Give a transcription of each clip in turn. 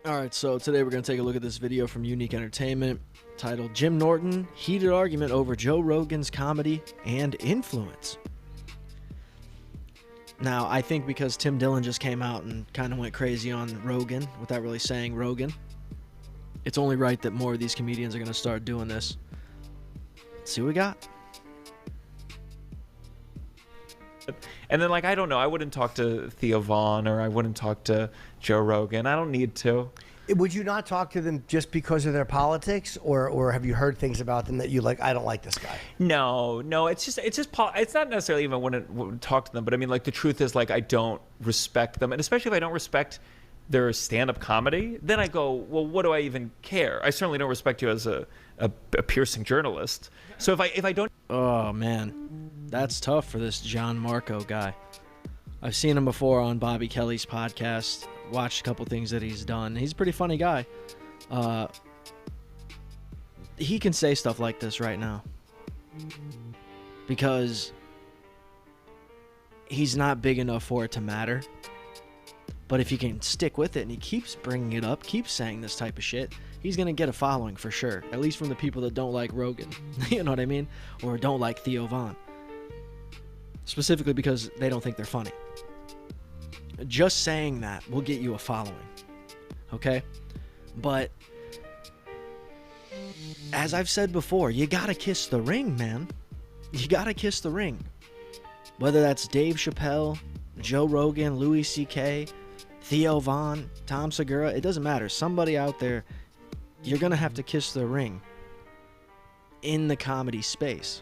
Alright, so today we're going to take a look at this video from Unique Entertainment titled Jim Norton, Heated Argument Over Joe Rogan's Comedy and Influence. Now, I think because Tim Dillon just came out and kind of went crazy on Rogan without really saying Rogan, it's only right that more of these comedians are going to start doing this. Let's see what we got. And then, like, I don't know, I wouldn't talk to Theo Vaughn or I wouldn't talk to Joe Rogan. I don't need to. Would you not talk to them just because of their politics, or have you heard things about them that you like? I don't like this guy. No, it's not necessarily even wouldn't talk to them, but I mean, like, the truth is, like, I don't respect them, and especially if I don't respect their stand-up comedy, then I go, well, what do I even care? I certainly don't respect you as a piercing journalist. So if I don't, oh man, that's tough for this John Marco guy. I've seen him before on Bobby Kelly's podcast. Watched a couple things that he's done. He's a pretty funny guy. He can say stuff like this right now because he's not big enough for it to matter. But if he can stick with it and he keeps bringing it up, keeps saying this type of shit, he's going to get a following for sure. At least from the people that don't like Rogan. You know what I mean? Or don't like Theo Vaughn. Specifically because they don't think they're funny. Just saying that will get you a following. Okay? But as I've said before, you got to kiss the ring, man. You got to kiss the ring. Whether that's Dave Chappelle, Joe Rogan, Louis C.K., Theo Vaughn, Tom Segura, it doesn't matter. Somebody out there, you're going to have to kiss the ring in the comedy space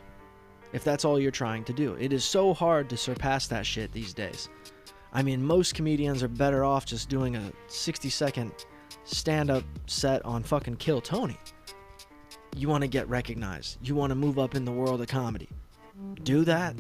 if that's all you're trying to do. It is so hard to surpass that shit these days. I mean, most comedians are better off just doing a 60-second stand-up set on fucking Kill Tony. You want to get recognized. You want to move up in the world of comedy. Do that.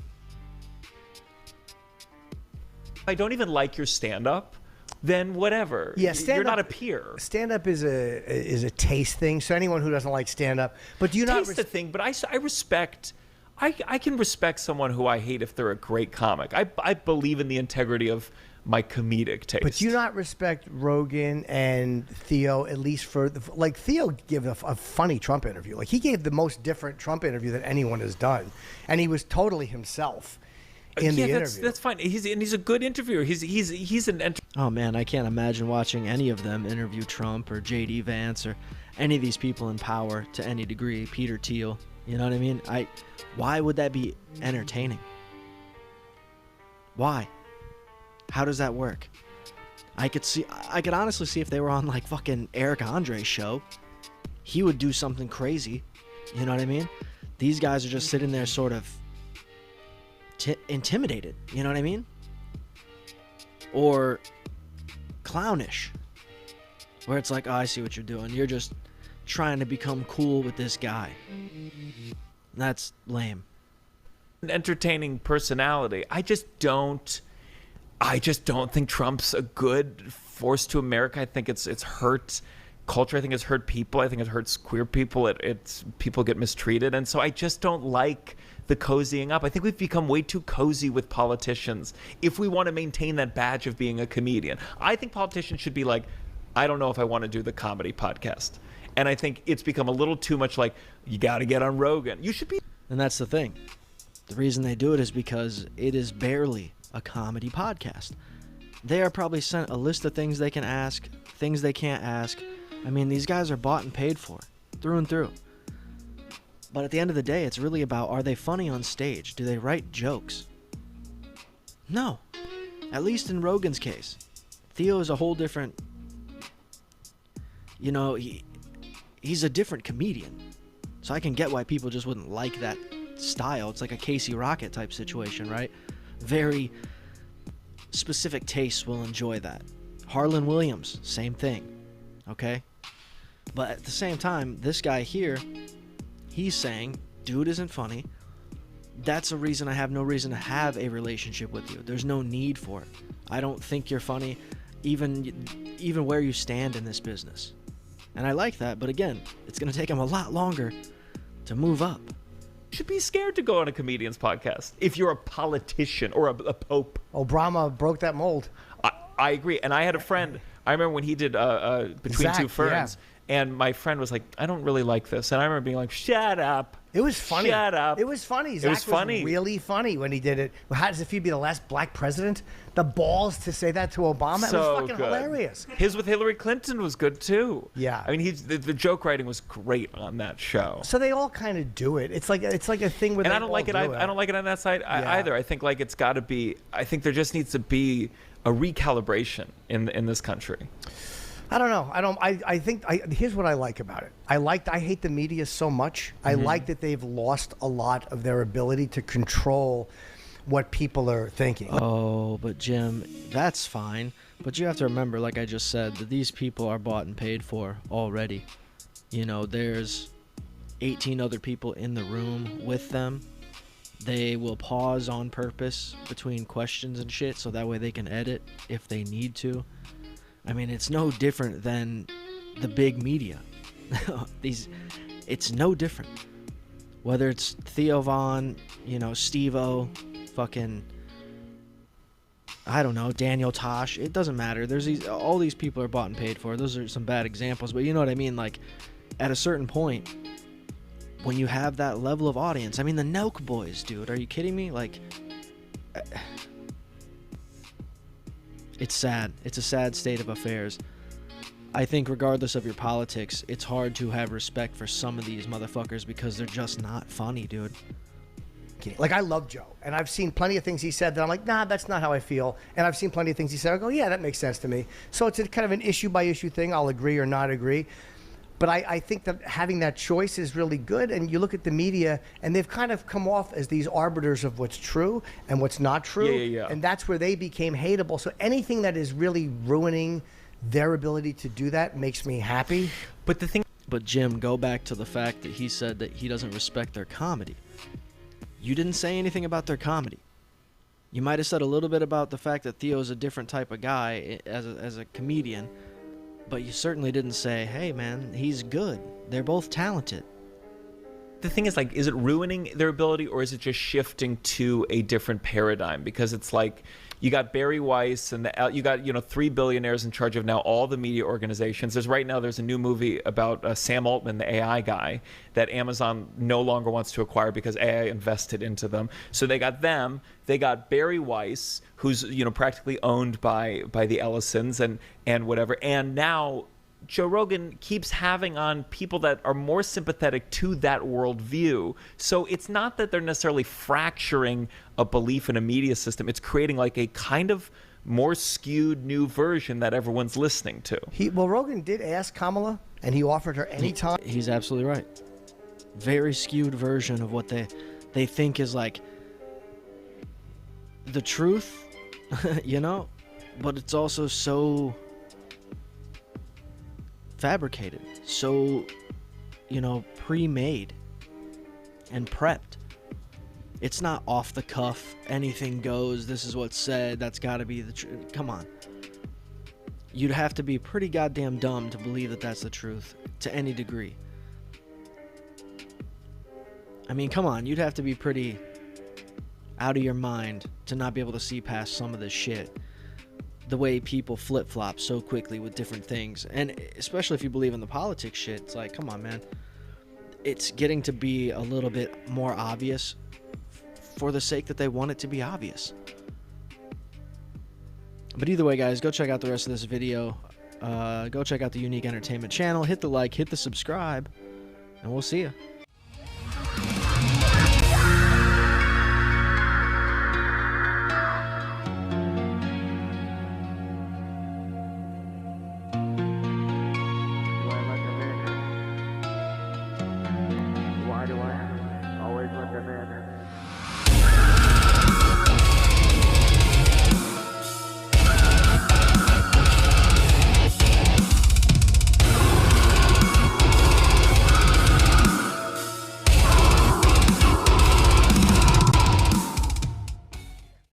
I don't even like your stand-up, then whatever. Yeah, you're not a peer. Stand-up is a taste thing. So anyone who doesn't like stand-up, but do you not taste the thing? But I respect. I can respect someone who I hate if they're a great comic. I believe in the integrity of my comedic taste. But do you not respect Rogan and Theo, at least for like Theo gave a funny Trump interview. Like he gave the most different Trump interview that anyone has done, and he was totally himself. In the interview. That's fine. He's a good interviewer. He's an oh man, I can't imagine watching any of them interview Trump or J.D. Vance or any of these people in power to any degree. Peter Thiel, you know what I mean? Why would that be entertaining? Why? How does that work? I could honestly see if they were on like fucking Eric Andre's show, he would do something crazy. You know what I mean? These guys are just sitting there sort of intimidated, you know what I mean? Or clownish, where it's like, oh, I see what you're doing. You're just trying to become cool with this guy. That's lame. An entertaining personality. I just don't think Trump's a good force to America. I think it's hurt culture. I think it's hurt people. I think it hurts queer people. It's people get mistreated, and so I just don't like the cozying up. I think we've become way too cozy with politicians if we want to maintain that badge of being a comedian. I think politicians should be like, I don't know if I want to do the comedy podcast. And I think it's become a little too much like, you got to get on Rogan. You should be. And that's the thing. The reason they do it is because it is barely a comedy podcast. They are probably sent a list of things they can ask, things they can't ask. I mean, these guys are bought and paid for, through and through. But at the end of the day, it's really about, are they funny on stage? Do they write jokes? No. At least in Rogan's case. Theo is a whole different, you know, he's a different comedian. So I can get why people just wouldn't like that style. It's like a Casey Rocket type situation, right? Very specific tastes will enjoy that. Harlan Williams, same thing. Okay? But at the same time, this guy here, he's saying, dude isn't funny. That's a reason I have no reason to have a relationship with you. There's no need for it. I don't think you're funny, even where you stand in this business. And I like that, but again, it's going to take him a lot longer to move up. You should be scared to go on a comedian's podcast if you're a politician or a pope. Obama broke that mold. I agree. And I had a friend I remember when he did Between Zach, Two Ferns, and my friend was like, I don't really like this. And I remember being like, shut up. It was funny. Shut up. It was funny. Zach was funny. Really funny when he did it. How does it feel to be the last black president? The balls to say that to Obama. So it was fucking good. hilarious. His with Hillary Clinton was good too. Yeah. I mean, the joke writing was great on that show. So they all kind of do it. It's like a thing where And they I don't like it. I don't like it on that side either. I think like it's got to be. I think there just needs to be a recalibration in this country. I don't know. I think here's what I like about it. I hate the media so much. I like that they've lost a lot of their ability to control what people are thinking. Oh, but Jim, that's fine. But you have to remember, like I just said, that these people are bought and paid for already. You know, there's 18 other people in the room with them. They will pause on purpose between questions and shit so that way they can edit if they need to. I mean, it's no different than the big media. It's no different. Whether it's Theo Von, you know, Steve-O, fucking, I don't know, Daniel Tosh. It doesn't matter. All these people are bought and paid for. Those are some bad examples, but you know what I mean? Like, at a certain point, when you have that level of audience, I mean, the Nelk Boys, dude, are you kidding me? Like, it's sad. It's a sad state of affairs. I think regardless of your politics, it's hard to have respect for some of these motherfuckers because they're just not funny, dude. Like, I love Joe, and I've seen plenty of things he said that I'm like, nah, that's not how I feel. And I've seen plenty of things he said, I go, yeah, that makes sense to me. So it's a kind of an issue-by-issue thing. I'll agree or not agree. But I think that having that choice is really good. And you look at the media, and they've kind of come off as these arbiters of what's true and what's not true. Yeah. And that's where they became hateable. So anything that is really ruining their ability to do that makes me happy. But Jim, go back to the fact that he said that he doesn't respect their comedy. You didn't say anything about their comedy. You might have said a little bit about the fact that Theo's a different type of guy as a comedian, but you certainly didn't say, hey, man, he's good. They're both talented. The thing is, like, is it ruining their ability, or is it just shifting to a different paradigm? Because it's like you got Barry Weiss and you got, you know, 3 billionaires in charge of now all the media organizations. There's a new movie about Sam Altman, the AI guy, that Amazon no longer wants to acquire because AI invested into them. So they got them. They got Barry Weiss, who's, you know, practically owned by the Ellisons and whatever. And now Joe Rogan keeps having on people that are more sympathetic to that worldview. So it's not that they're necessarily fracturing a belief in a media system. It's creating like a kind of more skewed new version that everyone's listening to. Well, Rogan did ask Kamala, and he offered her any time. He's absolutely right. Very skewed version of what they think is like the truth, you know? But it's also so fabricated, so, you know, pre-made and prepped. It's not off the cuff, anything goes, this is what's said, that's got to be the truth. Come on. You'd have to be pretty goddamn dumb to believe that that's the truth to any degree. I mean, come on, you'd have to be pretty out of your mind to not be able to see past some of this shit. The way people flip-flop so quickly with different things, and especially if you believe in the politics shit, it's like, come on, man. It's getting to be a little bit more obvious for the sake that they want it to be obvious. But either way, guys, go check out the rest of this video. Go check out the Unique Entertainment channel. Hit the like, hit the subscribe, and we'll see you. Why do I always look a man?